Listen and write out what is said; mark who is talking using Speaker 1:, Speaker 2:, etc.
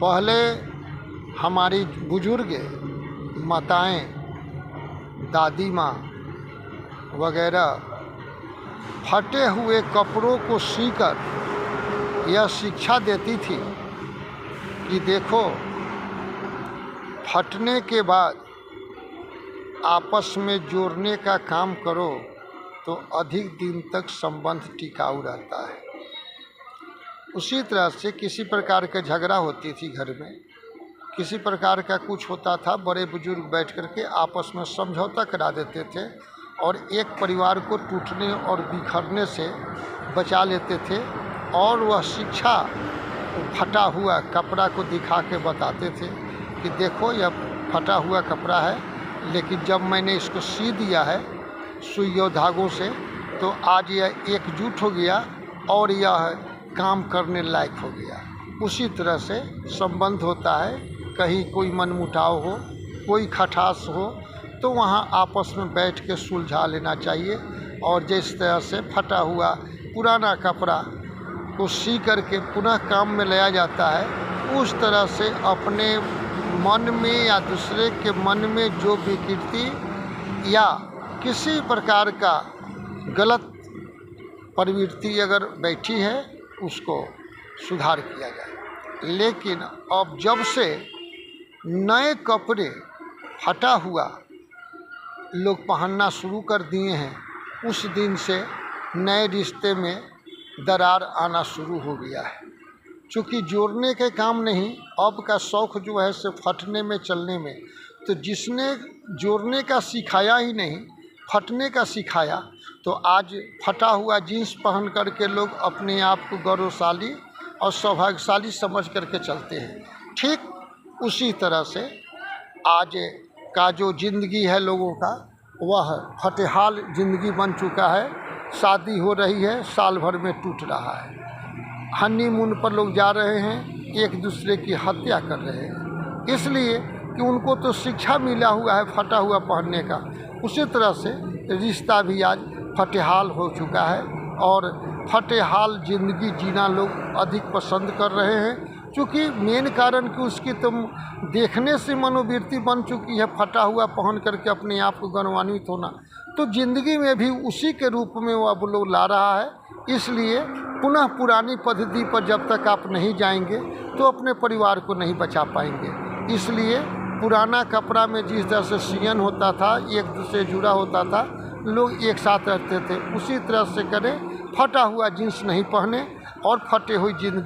Speaker 1: पहले हमारी बुजुर्ग माताएं, दादी माँ वगैरह फटे हुए कपड़ों को सीकर यह शिक्षा देती थी कि देखो, फटने के बाद आपस में जोड़ने का काम करो तो अधिक दिन तक संबंध टिकाऊ रहता है। उसी तरह से किसी प्रकार का झगड़ा होती थी घर में, किसी प्रकार का कुछ होता था, बड़े बुजुर्ग बैठ कर के आपस में समझौता करा देते थे और एक परिवार को टूटने और बिखरने से बचा लेते थे। और वह शिक्षा फटा हुआ कपड़ा को दिखा के बताते थे कि देखो, यह फटा हुआ कपड़ा है, लेकिन जब मैंने इसको सी दिया है सुई और धागों से, तो आज यह एकजुट हो गया और यह काम करने लायक हो गया। उसी तरह से संबंध होता है। कहीं कोई मनमुटाव हो, कोई खटास हो, तो वहाँ आपस में बैठ के सुलझा लेना चाहिए। और जिस तरह से फटा हुआ पुराना कपड़ा को सी करके पुनः काम में लाया जाता है, उस तरह से अपने मन में या दूसरे के मन में जो विकृति या किसी प्रकार का गलत प्रवृत्ति अगर बैठी है, उसको सुधार किया जाए। लेकिन अब जब से नए कपड़े फटा हुआ लोग पहनना शुरू कर दिए हैं, उस दिन से नए रिश्ते में दरार आना शुरू हो गया है। चूँकि जोड़ने के काम नहीं, अब का शौक़ जो है से फटने में, चलने में। तो जिसने जोड़ने का सिखाया ही नहीं, फटने का सिखाया, तो आज फटा हुआ जीन्स पहन कर के लोग अपने आप को गौरवशाली और सौभाग्यशाली समझ करके चलते हैं। ठीक उसी तरह से आज का जो ज़िंदगी है लोगों का, वह फटेहाल ज़िंदगी बन चुका है। शादी हो रही है, साल भर में टूट रहा है। हनीमून पर लोग जा रहे हैं, एक दूसरे की हत्या कर रहे हैं, इसलिए कि उनको तो शिक्षा मिला हुआ है फटा हुआ पहनने का। उसी तरह से रिश्ता भी आज फटेहाल हो चुका है और फटेहाल ज़िंदगी जीना लोग अधिक पसंद कर रहे हैं। क्योंकि मेन कारण कि उसकी तो देखने से मनोवृत्ति बन चुकी है फटा हुआ पहन करके अपने आप को गौरवान्वित होना, तो ज़िंदगी में भी उसी के रूप में वो अब लोग ला रहा है। इसलिए पुनः पुरानी पद्धति पर जब तक आप नहीं जाएंगे तो अपने परिवार को नहीं बचा पाएंगे। इसलिए पुराना कपड़ा में जिस तरह से सियन होता था, एक दूसरे जुड़ा होता था, लोग एक साथ रहते थे, उसी तरह से करें। फटा हुआ जींस नहीं पहने और फटे हुई ज़िंदगी